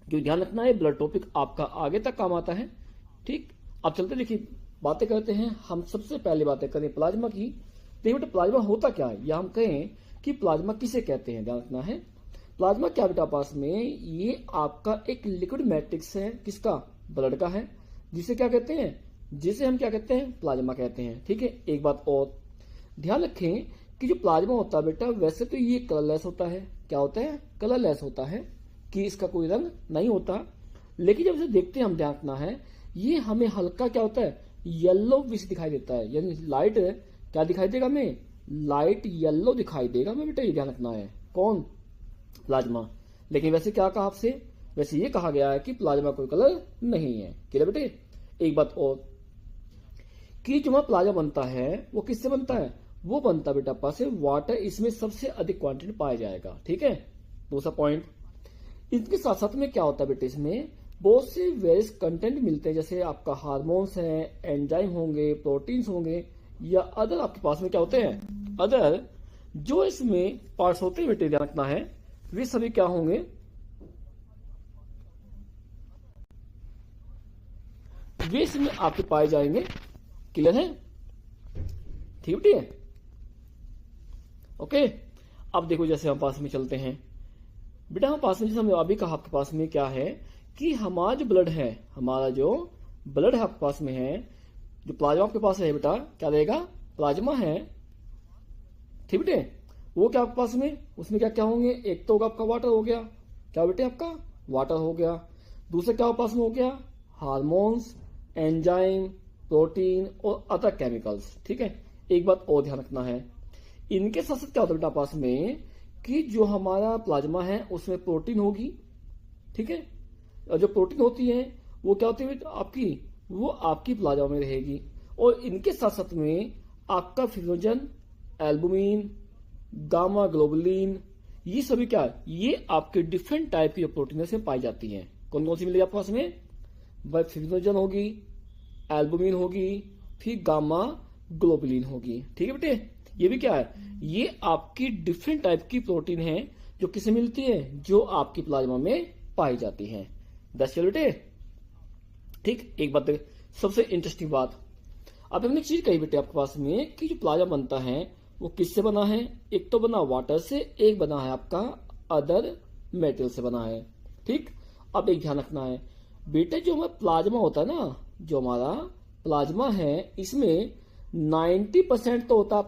क्योंकि ध्यान रखना है ब्लड टॉपिक आपका आगे तक काम आता है। ठीक, अब चलते देखिए बातें करते हैं। हम सबसे पहले बातें करें प्लाज्मा की। देखिए बेटा प्लाज्मा होता क्या है, या हम कहें कि प्लाज्मा किसे कहते हैं, ध्यान रखना है। प्लाज्मा क्या बेटा पास में, ये आपका एक लिक्विड मैट्रिक्स है, किसका, ब्लड का है, जिसे क्या कहते हैं, जिसे हम क्या कहते हैं, प्लाज्मा कहते हैं। ठीक है, एक बात और ध्यान रखें कि जो प्लाज्मा होता है बेटा, वैसे तो ये कलरलेस होता है। क्या होता है, कलरलेस होता है, कि इसका कोई रंग नहीं होता। लेकिन जब इसे देखते हैं हम, ध्यान रखना है, ये हमें हल्का क्या होता है, येलो विश दिखाई देता है, यानी लाइट क्या दिखाई देगा हमें, लाइट येलो दिखाई देगा हमें बेटा, ये ध्यान रखना है। कौन, प्लाज्मा। लेकिन वैसे क्या कहा आपसे, वैसे ये कहा गया है कि प्लाज्मा कोई कलर नहीं है। क्लियर बेटे, एक बात और कि जो प्लाज्मा बनता है वो किससे बनता है, वो बनता बेटा पास है वाटर, इसमें सबसे अधिक क्वांटिटी पाया जाएगा। ठीक है, दूसरा पॉइंट, इसके साथ साथ में क्या होता है बेटे, इसमें बहुत से वेरियस कंटेंट मिलते हैं, जैसे आपका हार्मोन्स हैं, एंजाइम होंगे, प्रोटीन्स होंगे, या अदर आपके पास में क्या होते हैं, अदर जो इसमें पार्ट्स होते हैं बेटे, ध्यान रखना है, वे सभी क्या होंगे, वे इसमें आपके पाए जाएंगे। क्लियर है, ठीक बेटे, ओके। अब देखो जैसे हम पास में चलते हैं बेटा, हम पास में जैसे हमने अभी कहा आपके पास में क्या है कि हमारा जो ब्लड है, हमारा जो ब्लड है आपके पास में है, जो प्लाज्मा आपके पास है बेटा, क्या रहेगा, प्लाज्मा है। ठीक बेटे, वो क्या आपके पास में, उसमें क्या क्या होंगे, एक तो होगा आपका वाटर हो गया, क्या बेटे आपका वाटर हो गया, दूसरा क्या पास में हो गया, हार्मोन्स, एंजाइम, प्रोटीन और अदर केमिकल्स। ठीक है, एक बात और ध्यान रखना है, इनके साथ साथ क्या होता है बेटा पास में कि जो हमारा प्लाज्मा है उसमें प्रोटीन होगी। ठीक है, और जो प्रोटीन होती है वो क्या होती है आपकी, वो आपकी प्लाज्मा में रहेगी। और इनके साथ साथ में आपका फिब्रिनोजन, एल्बुमिन, गामा ग्लोबुलिन, ये सभी क्या है, ये आपके डिफरेंट टाइप की जो प्रोटीन है पाई जाती हैं। कौन कौन सी मिलेगी आपके पास में, भाई फिब्रिनोजन होगी, एल्बुमिन होगी, फिर गामा ग्लोबुलिन होगी। ठीक है बेटे, ये भी क्या है, ये आपकी डिफरेंट टाइप की प्रोटीन है जो किसे मिलती है, जो आपकी प्लाज्मा में पाई जाती है। दस चलो बेटे, ठीक। एक बात सबसे इंटरेस्टिंग बात, अब हमने एक चीज कही बेटे आपके पास में कि जो प्लाज्मा बनता है वो किससे बना है, एक तो बना वाटर से, एक बना है आपका अदर मेटेरियल से बना है। ठीक, अब एक ध्यान रखना है बेटे, जो हमारा प्लाज्मा होता है ना, जो हमारा प्लाज्मा है, इसमें 90% तो होता